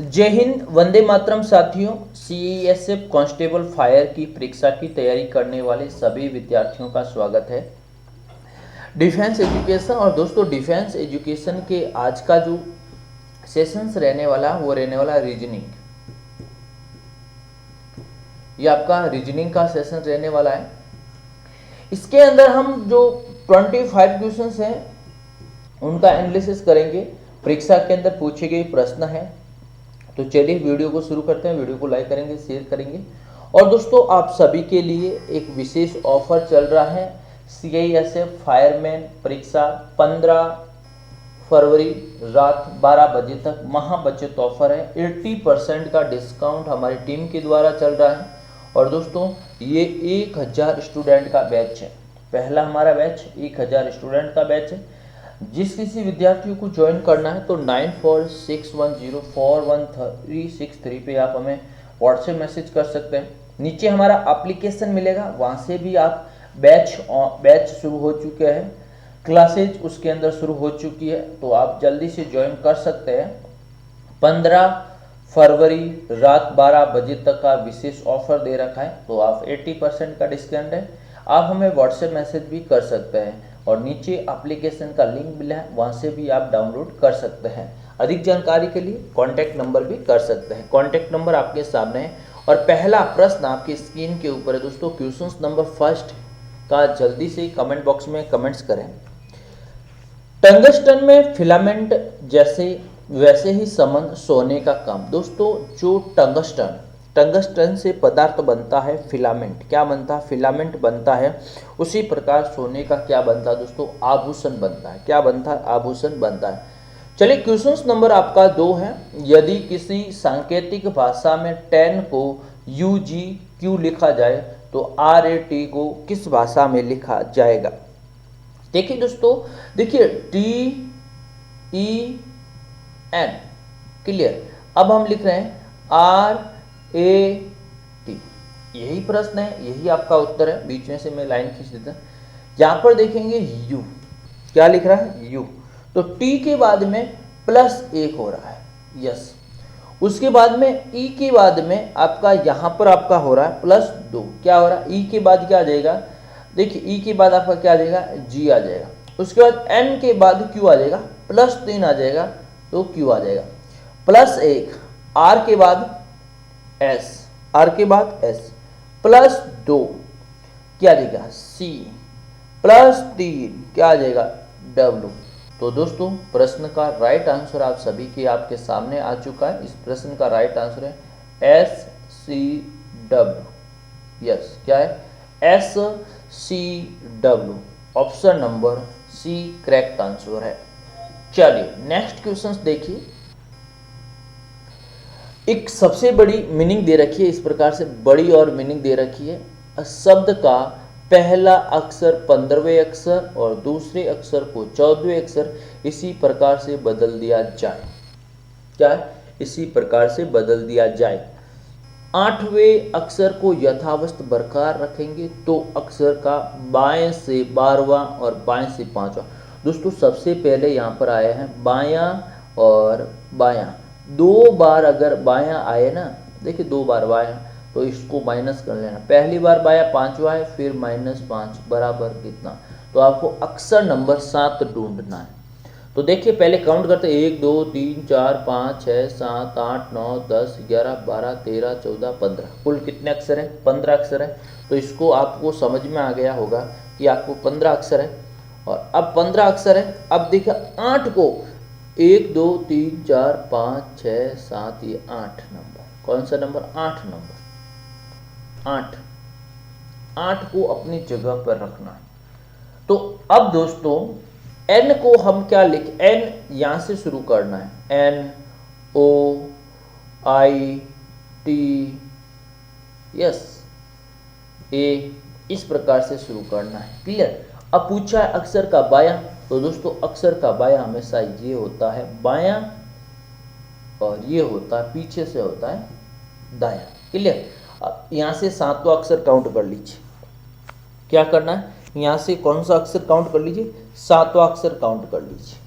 जय हिंद, वंदे मातरम साथियों। CISF constable fire की परीक्षा की तैयारी करने वाले सभी विद्यार्थियों का स्वागत है डिफेंस एजुकेशन। और दोस्तों, डिफेंस एजुकेशन के आज का जो सेशंस रहने वाला वो रहने वाला रीजनिंग। ये आपका रीजनिंग का सेशन रहने वाला है। इसके अंदर हम जो 25 क्वेश्चंस हैं उनका एनालिसिस करेंगे। परीक्षा के अंदर पूछे गए प्रश्न है। तो चलिए वीडियो को शुरू करते हैं। वीडियो को लाइक करेंगे, शेयर करेंगे। और दोस्तों, आप सभी के लिए एक विशेष ऑफर चल रहा है। सीआईएसएफ फायरमैन परीक्षा 15 फरवरी रात 12 बजे तक महाबचत ऑफर है। 80% का डिस्काउंट हमारी टीम के द्वारा चल रहा है। और दोस्तों, ये 1000 स्टूडेंट का बैच है। पहला हमारा बैच 1000 स्टूडेंट का बैच है। जिस किसी विद्यार्थियों को ज्वाइन करना है तो 9461041363 पे आप हमें व्हाट्सएप मैसेज कर सकते हैं। नीचे हमारा एप्लीकेशन मिलेगा, वहाँ से भी आप बैच शुरू हो चुके हैं, क्लासेज उसके अंदर शुरू हो चुकी है, तो आप जल्दी से ज्वाइन कर सकते हैं। 15 फरवरी रात 12 बजे तक का विशेष ऑफर दे रखा है। तो आप 80% का डिस्काउंट है। आप हमें व्हाट्सएप मैसेज भी कर सकते हैं और नीचे एप्लीकेशन का लिंक मिला है, वहाँ से भी आप डाउनलोड कर सकते हैं। अधिक जानकारी के लिए कॉन्टैक्ट नंबर भी कर सकते हैं। कॉन्टैक्ट नंबर आपके सामने है और पहला प्रश्न आपकी स्क्रीन के ऊपर है। दोस्तों, क्वेश्चन नंबर फर्स्ट का जल्दी से कमेंट बॉक्स में कमेंट्स करें। टंगस्टन में फिलामेंट वैसे ही संबंध सोने का काम। दोस्तों, जो टंगस्टन से पदार्थ बनता है फिलामेंट। क्या बनता है? फिलामेंट बनता है। उसी प्रकार सोने का क्या बनता है दोस्तों? आभूषण बनता है। क्या बनता है? आभूषण बनता है। चलिए, क्वेश्चन नंबर आपका 2 है। यदि किसी सांकेतिक भाषा में 10 को UG क्यों लिखा जाए तो RAT को किस भाषा में लिखा जाएगा? देखिए दोस्तों, देखिए TEN क्लियर। अब हम लिख रहे हैं RAT। यही प्रश्न है, यही आपका उत्तर है। बीच में से मैं लाइन खींच देता हूं। यहां पर देखेंगे U, क्या लिख रहा है? U। तो T के बाद में +1 हो रहा है, यस। उसके बाद में E के बाद में आपका यहां पर आपका हो रहा है +2। क्या हो रहा है? E के बाद क्या आ जाएगा? देखिए, E के बाद आपका क्या आ जाएगा? G आ जाएगा। उसके बाद N के बाद Q आ जाएगा, +3 आ जाएगा तो Q आ जाएगा, +1। R के बाद S, R के बाद S, +2 क्या आ जाएगा? C, +3 क्या आ जाएगा? W। तो दोस्तों, प्रश्न का राइट आंसर आप सभी के आपके सामने आ चुका है। इस प्रश्न का राइट आंसर है SCW। यस, क्या है? SCW। Option number C correct answer है। चलिए नेक्स्ट क्वेश्चन देखिए। एक सबसे बड़ी मीनिंग दे रखी है, इस प्रकार से बड़ी और मीनिंग दे रखी है। शब्द का पहला अक्षर 15वें अक्षर और दूसरे अक्षर को 14वें अक्षर इसी प्रकार से बदल दिया जाए। क्या है? इसी प्रकार से बदल दिया जाए। 8वें अक्षर को यथावस्थ बरकरार रखेंगे तो अक्षर का बाएं से 12वां और बाएं से 5वां। दोस्तों, सबसे पहले यहाँ पर आया है बायां और बायां। 2 बार अगर बायां आए ना, देखिए 2 बार बायां, तो इसको माइनस कर लेना। पहली बार बायां 5वां है, फिर -5 बराबर कितना? तो आपको अक्षर नंबर 7 ढूंढना है। तो देखिए, पहले काउंट करते हैं। 1 2 3 4 5 6 7 8 9 10 11 12 13 14 15। कुल कितने अक्षर हैं? 15 अक्षर है। तो इसको आपको समझ में आ गया होगा कि आपको 15 अक्षर है। और अब 15 अक्षर है। अब देखिए 8 को 1 2 3 4 5 6 7, ये 8 नंबर। कौन सा नंबर? 8 नंबर। 8 को अपनी जगह पर रखना है। तो अब दोस्तों, N को हम क्या लिख, N यहां से शुरू करना है। NOIT, यस, A, इस प्रकार से शुरू करना है। क्लियर। अब पूछा है अक्षर का बायां, तो दोस्तों अक्षर का बायां हमेशा ये होता है बायां और ये होता है पीछे से होता है दायां। क्लियर। अब यहां से 7वां अक्षर काउंट कर लीजिए। क्या करना है? यहां से कौन सा अक्षर काउंट कर लीजिए? 7वां अक्षर काउंट कर लीजिए।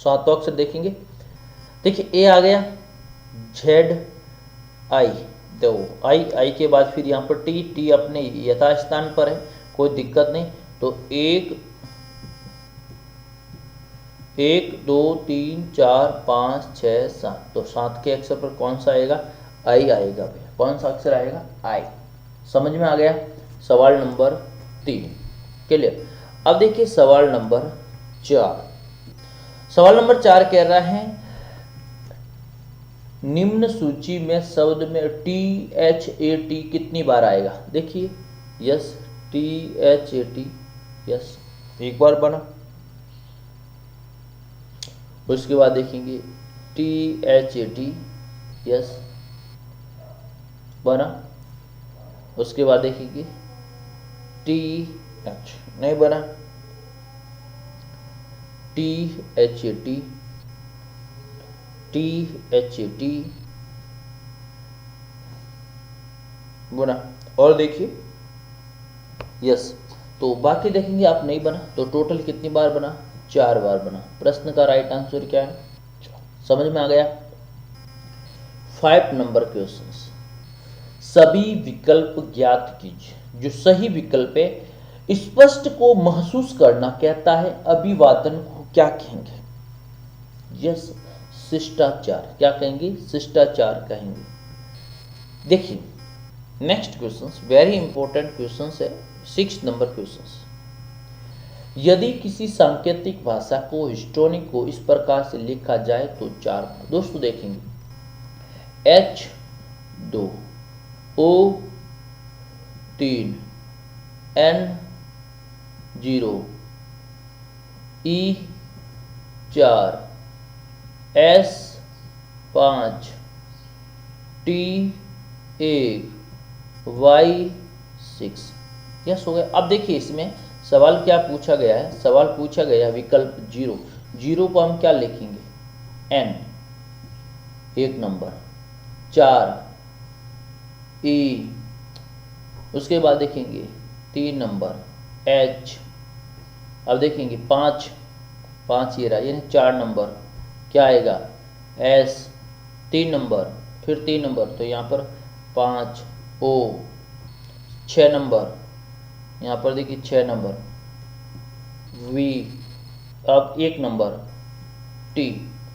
सातवां अक्षर देखेंगे, देखिए ए आ गया, जेड आई, तो आई के बाद फिर यहाँ पर टी अपने यथास्थान पर है, कोई दिक्कत नहीं। तो 1 2 3 4 5 6 7, तो 7 के अक्षर पर कौन सा आएगा? आई आएगा भैया। कौन सा अक्षर आएगा? आई। समझ में आ गया? सवाल नंबर 3 क्लियर। अब देखिए सवाल नंबर 4। सवाल नंबर 4 कह रहा है निम्न सूची में शब्द में THAT कितनी बार आएगा? देखिए यस, THAT यस एक बार बना। उसके बाद देखेंगे THAT यस बना। उसके बाद देखेंगे TH नहीं बना, THAT बना। और देखिए यस, तो बाकी देखेंगे आप नहीं बना, तो टोटल कितनी बार बना? 4 बार बना। प्रश्न का राइट आंसर क्या है? समझ में आ गया? 5 नंबर क्वेश्चन, सभी विकल्प ज्ञात कीजिए। जो सही विकल्प है, स्पष्ट को महसूस करना कहता है, अभिवादन को क्या कहेंगे? यस, शिष्टाचार। क्या कहेंगे? शिष्टाचार कहेंगे। देखिए next question very important question है, 6 नंबर क्वेश्चन। यदि किसी सांकेतिक भाषा को हिस्टोनिक को इस प्रकार से लिखा जाए तो 4 दोस्तों देखेंगे H2 O3 N0 E4 S5 T1 Y6 yes हो गया। अब देखिए इसमें सवाल क्या पूछा गया है? सवाल पूछा गया विकल्प 0 को हम क्या लिखेंगे? N 1 नंबर, 4 E, उसके बाद देखेंगे 3 नंबर H, अब देखेंगे 5 ये रहा, यानी 4 नंबर क्या आएगा? S, 3 नंबर, फिर 3 नंबर, तो यहाँ पर 5 O, 6 नंबर, यहाँ पर देखिए 6 नंबर V, अब 1 नंबर T,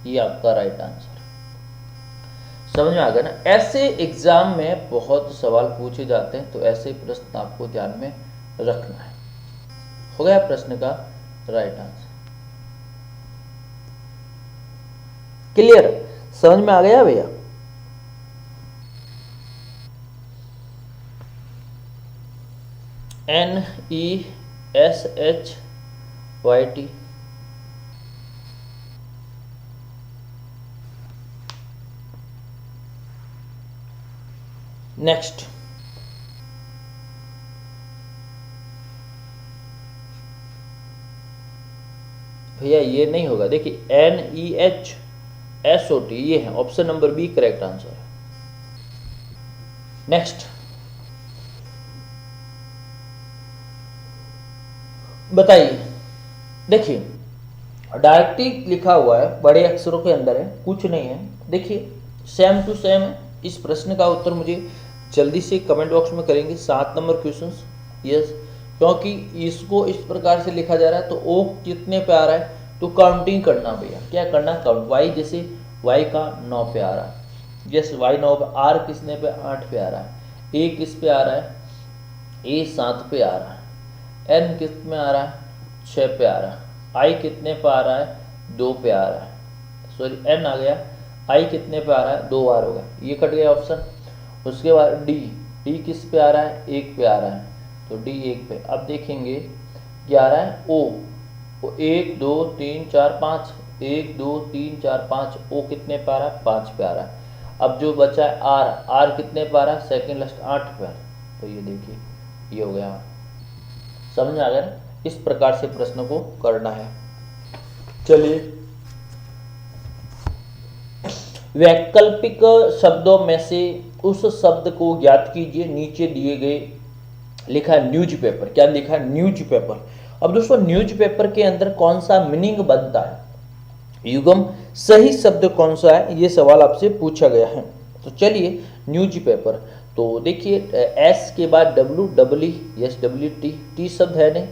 ये आपका राइट आंसर। समझ में आ गया ना? ऐसे एग्जाम में बहुत सवाल पूछे जाते हैं, तो ऐसे प्रश्न आपको ध्यान में रखना है। हो गया प्रश्न का राइट आंसर। क्लियर? समझ में आ गया भैया? NESHYT नेक्स्ट भैया ये नहीं होगा। देखिए NEHSOT ये है, option number B correct answer है। नेक्स्ट बताइए, देखिए डायरेक्टली लिखा हुआ है, बड़े अक्षरों के अंदर है, कुछ नहीं है। देखिए सेम टू सेम है। इस प्रश्न का उत्तर मुझे जल्दी से कमेंट बॉक्स में करेंगे। 7 नंबर क्वेश्चन यस, क्योंकि इसको इस प्रकार से लिखा जा रहा है, तो ओ कितने पे आ रहा है? तो काउंटिंग करना भैया, क्या करना? काउंट। वाई जैसे वाई का 9 पे आ रहा है, यस वाई 9 पे। आर किसने पे? 8 पे आ रहा है। ए किस पे आ रहा है? ए 7 पे आ रहा है। एन किस में आ रहा है? 6 पे आ रहा है। आई कितने पे आ रहा है? 2 पे आ रहा है। सॉरी एन आ गया। आई कितने पे आ रहा है? 2 बार होगा, ये कट गया ऑप्शन। उसके बाद डी किस पे आ रहा है? 1 पे आ रहा है, तो डी 1 पे। अब देखेंगे क्या आ रहा है? ओ 1 2 3 4 5, 1 2 3 4 5, ओ कितने पे आ रहा है? 5 पे आ रहा है। अब जो बचा है आर कितने पे आ रहा है? सेकेंड लास्ट 8 पे। तो ये देखिए ये हो गया। समझ में आ गया? इस प्रकार से प्रश्न को करना है। चलिए वैकल्पिक शब्दों में से उस शब्द को ज्ञात कीजिए। नीचे दिए गए लिखा है न्यूज़पेपर। क्या लिखा है? न्यूज़पेपर। अब दोस्तों न्यूज़पेपर के अंदर कौन सा मीनिंग बनता है? युग्म सही शब्द कौन सा है, ये सवाल आपसे पूछा गया है। तो चलिए न्यूज़पेपर, तो देखिए एस के बाद W, double E, yes W T, T शब्द है नहीं,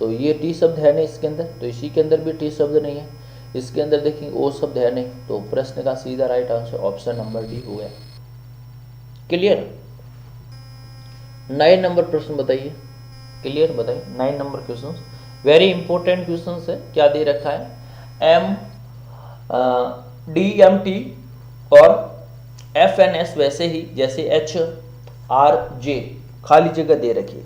तो ये टी शब्द है नहीं इसके अंदर, तो इसी के अंदर भी टी शब्द नहीं है, इसके अंदर देखेंगे ओ शब्द है नहीं, तो प्रश्न का सीधा right answer option number D हो गया। क्लियर? 9 नंबर प्रश्न बताइए, क्लियर बताइए। 9 number question very important question है। क्या दे रखा है, एम डी एम टी और एफ एन एस वैसे ही जैसे एच आर जे, खाली जगह दे रखी है।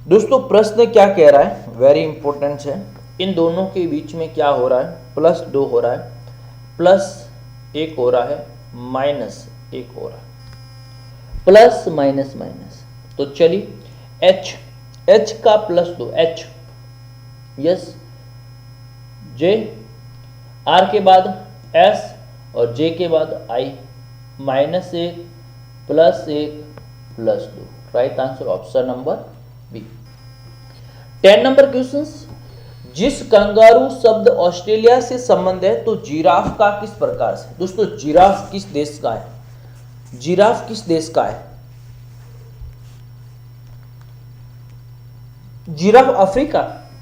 दोस्तों प्रश्न क्या कह रहा है, वेरी इंपॉर्टेंट है, इन दोनों के बीच में क्या हो रहा है, +2 हो रहा है, +1 हो रहा है, -1 हो रहा है, प्लस माइनस माइनस। तो चलिए एच का +2, एच, यस, जे, आर के बाद एस और जे के बाद I, -1 +1 +2, right answer option number B. 10 number question, जिस कंगारू शब्द ऑस्ट्रेलिया से संबंध है तो जिराफ का किस प्रकार से। दोस्तों जिराफ किस देश का है, जिराफ किस देश का है, जिराफ अफ्रीका,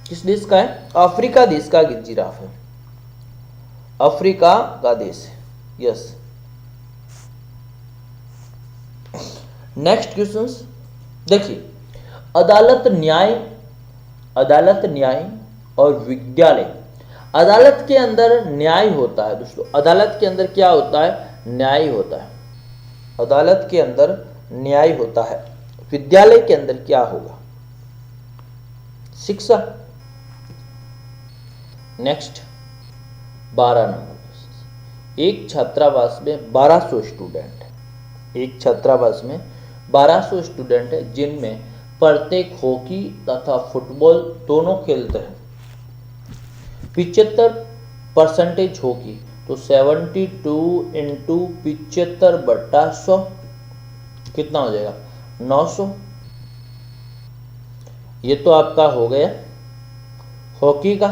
किस देश का है, अफ्रीका देश का जिराफ है, अफ्रीका का देश है, यस। नेक्स्ट क्वेश्चन देखिए, अदालत न्याय और विद्यालय। अदालत के अंदर न्याय होता है दोस्तों, अदालत के अंदर क्या होता है, न्याय होता है, अदालत के अंदर न्याय होता है, विद्यालय के अंदर क्या होगा, शिक्षा। नेक्स्ट 12 नंबर, एक छात्रावास में 1200 स्टूडेंट है, एक छात्रावास में 1200 स्टूडेंट है, जिनमें प्रत्येक हॉकी तथा फुटबॉल दोनों खेलते हैं। 75% हॉकी, तो 72 × 75/100 कितना हो जाएगा, 900। ये तो आपका हो गया हॉकी का।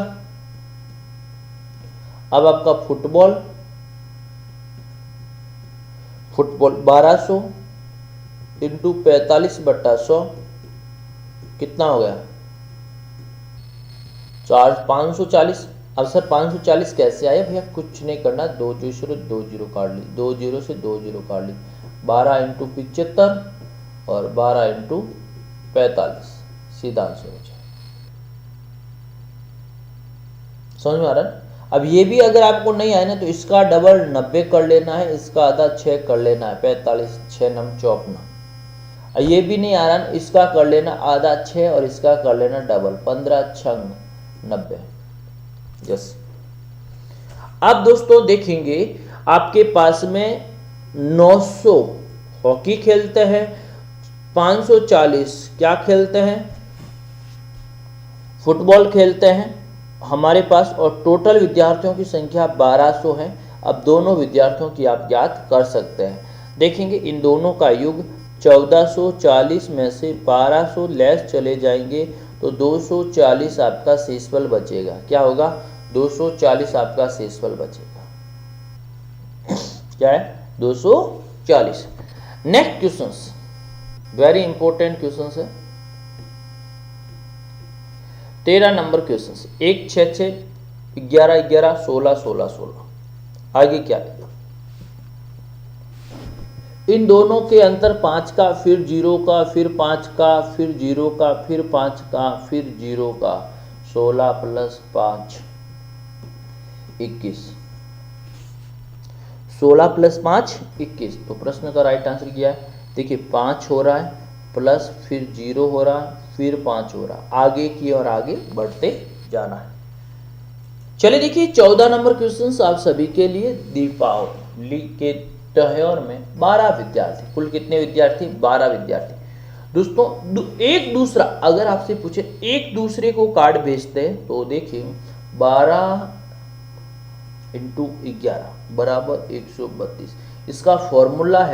अब आपका फुटबॉल 1200 × 45/100 कितना हो गया, 540। अब सर 540 कैसे आया भैया, कुछ नहीं करना, 2 0 काट ली, 2 0 से 2 0 काट ली, 12 × 75 और 12 × 45, सीधा आंसर हो जाए। समझ में आ रहा है? अब ये भी अगर आपको नहीं आए ना तो इसका डबल 90 कर लेना है, इसका आधा 6 कर लेना है, 45, 6 9 54। ये भी नहीं आ रहा ना, इसका कर लेना आधा 6 और इसका कर लेना डबल, 15 6 90, यस। अब दोस्तों देखेंगे आपके पास में 900 हॉकी खेलते हैं, 540 क्या खेलते हैं, फुटबॉल खेलते हैं हमारे पास, और टोटल विद्यार्थियों की संख्या 1200 है। अब दोनों विद्यार्थियों की आप ज्ञात कर सकते हैं। देखेंगे इन दोनों का युग 1440 में से 1200 लेस चले जाएंगे तो 240 आपका शेषफल बचेगा। क्या होगा, 240 आपका शेषफल बचेगा। क्या है, 240। Next questions, very important questions है। 13 नंबर क्वेश्चन, 1 6 6 11 11 16 16 16। आगे क्या है, इन दोनों के अंतर 5 का, फिर 0 का, फिर 5 का, फिर 0 का, फिर 5 का, फिर 0 का, 16 + 5 21, 16 + 5 21। तो प्रश्न का राइट आंसर क्या है, देखिए 5 हो रहा है प्लस फिर 0 हो रहा है फिर 5 हो रहा है, आगे की और आगे बढ़ते जाना है। चलिए देखिए 14 नंबर क्वेश्चन आप सभी के लिए। दीपावली के त्योहार में 12 विद्यार्थी, कुल कितने विद्यार्थी, 12 विद्यार्थी। दोस्तों एक दूसरा अगर आपसे पूछे एक दूसरे को कार्ड भेजते हैं तो देखिए 12 × 11 = 132। इसका फॉर्मूला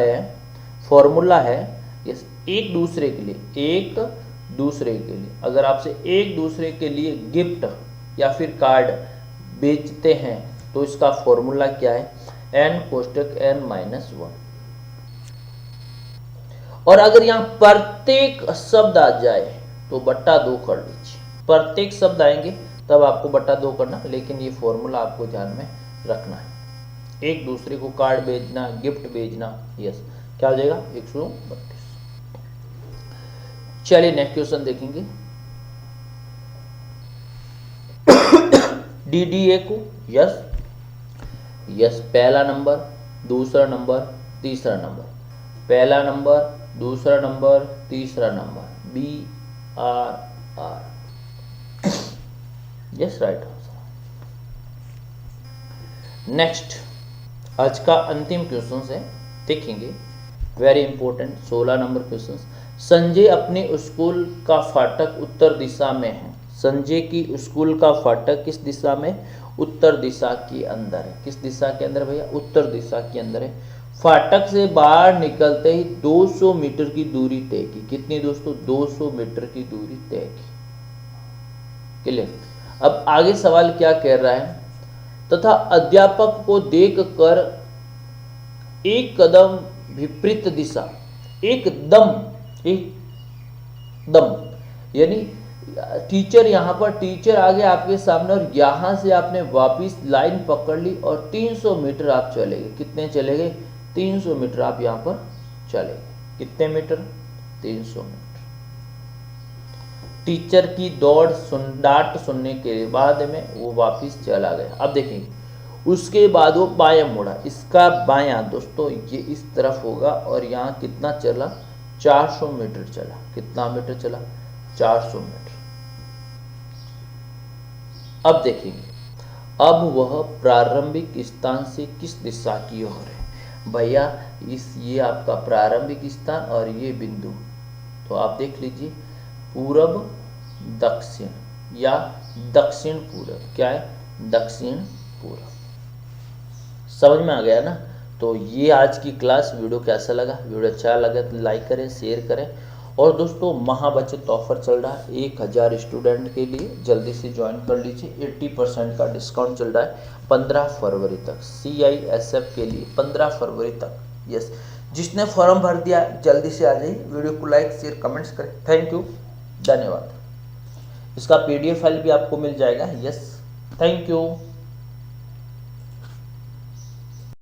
है यस, एक दूसरे के लिए अगर आपसे एक दूसरे के लिए गिफ्ट या फिर कार्ड बेचते हैं तो इसका फॉर्मूला क्या है, n कोष्टक n माइनस 1। और अगर यहाँ प्रत्येक शब्द आ जाए तो बट्टा 2 कर लीजिए, प्रत्येक शब्द आएंगे तब आपको बट्टा 2 करना, लेकिन ये फॉर्मूला आपको ध्यान में रखना है। एक दूसरे को कार्ड भेजना, गिफ्ट भेजना, यस, क्या हो जाएगा 132। चलिए नेक्स्ट क्वेश्चन देखेंगे। DDA को यस यस, पहला नंबर, दूसरा नंबर, तीसरा नंबर, पहला नंबर, दूसरा नंबर, तीसरा number, BRR, yes, right answer. Next आज का अंतिम क्वेश्चन है, देखेंगे, very important, 16 number question. Sanjay अपने स्कूल का फाटक उत्तर दिशा में है। संजय की स्कूल का फाटक किस दिशा में, उत्तर दिशा के अंदर है। किस दिशा के अंदर भैया, उत्तर दिशा के अंदर है। फाटक से बाहर निकलते ही 200 मीटर की दूरी तय की। कितनी दोस्तों, 200 मीटर की दूरी तय की। क्लियर। अब आगे सवाल क्या कह रहा है, तथा अध्यापक को देखकर एक कदम विपरीत दिशा, एकदम यानी टीचर यहाँ पर, टीचर आगे आपके सामने और यहाँ से आपने वापिस लाइन पकड़ ली और 300 मीटर आप चले गए। कितने चले गए, 300 मीटर आप यहाँ पर चले गए। कितने मीटर, 300 मीटर। टीचर की डांट सुनने के बाद में वो वापिस चला गया। अब देखिए, उसके बाद वो बायां मुड़ा। इसका बायां दोस्तों ये इस तरफ होगा और यहाँ कितना चला, 400 मीटर चला। कितना मीटर चला, 400 मीटर। अब देखेंगे, अब वह प्रारंभिक स्थान से किस दिशा की ओर है। भैया ये आपका प्रारंभिक स्थान और ये बिंदु, तो आप देख लीजिए, पूरब दक्षिण या दक्षिण पूरब। क्या है, दक्षिण पूरब। समझ में आ गया ना। तो ये आज की क्लास, वीडियो कैसा लगा, वीडियो अच्छा लगा तो लाइक करें, शेयर करें। और दोस्तों महाबचत ऑफर चल रहा है 1000 स्टूडेंट के लिए, जल्दी से ज्वाइन कर लीजिए। 80% का डिस्काउंट चल रहा है 15 फरवरी तक। CISF के लिए 15 फरवरी तक, यस। जिसने फॉर्म भर दिया जल्दी से आ जाइए। वीडियो को लाइक शेयर कमेंट्स करें। थैंक यू, धन्यवाद। इसका PDF फाइल भी आपको मिल जाएगा, यस। Thank you.